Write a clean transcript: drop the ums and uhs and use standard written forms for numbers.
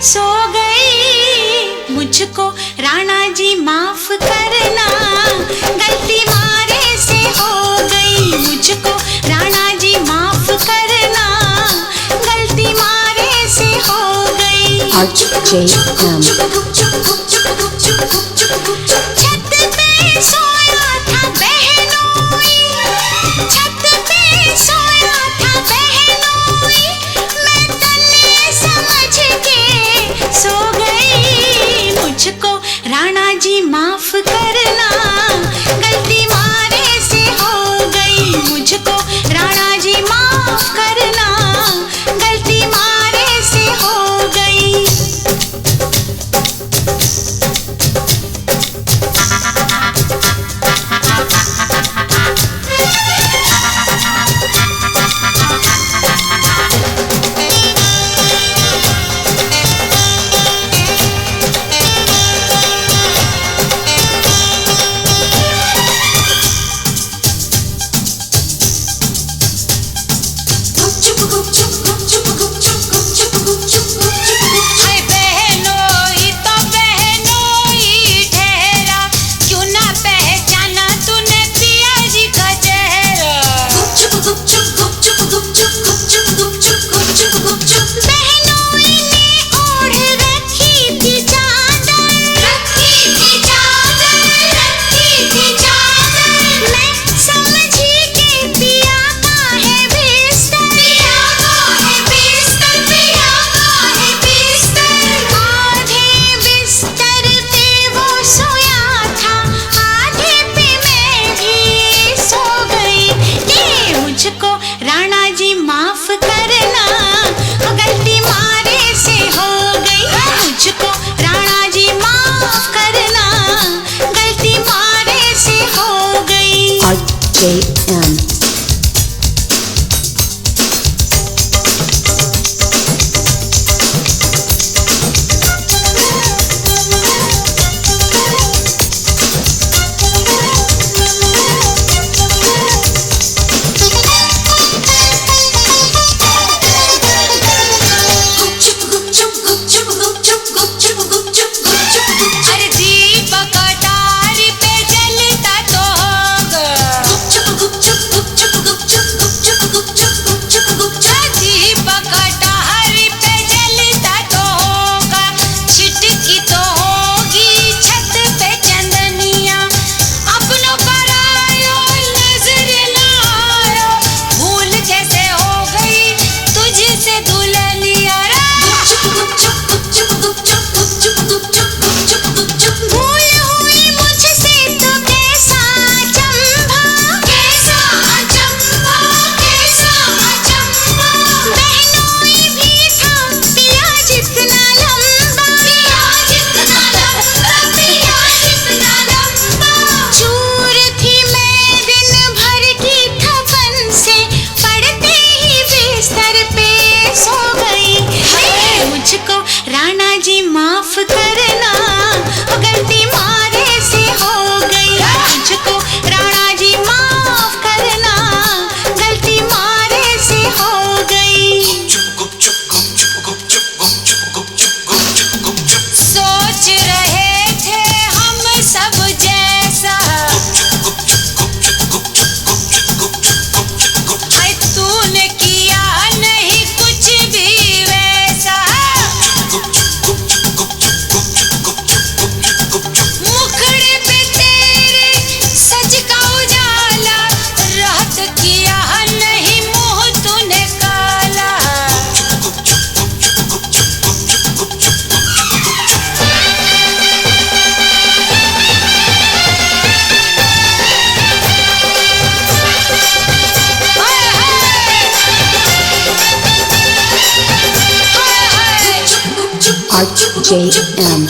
सो गई। मुझको राणा जी माफ करना, गलती मारे से हो गई। मुझको राणा जी माफ करना, गलती मारे से हो गई। RJM छत पे सोया था बहनोई, छत पे सोया था बहनोई, मैं तन्ने समझ के सो गई। मुझको राणा जी माफ करना, गलती मारे से हो गई। मुझको राणा जी माफ करना, गलती मारे से हो गई। राणा जी माफ करना, गलती मारे से हो गई। मुझको राणा जी माफ करना, गलती मारे से हो गई। RJM राणा जी माफ करना, गलती मारे से हो गई। मुझको राणा जी माफ करना, गलती मारे से हो गई। सोच रहे थे हम सब जैसा, तूने किया नहीं कुछ भी वैसा। मुखड़े पे तेरे सच का उजाला, रात किया नहीं मुंह तूने काला। RJM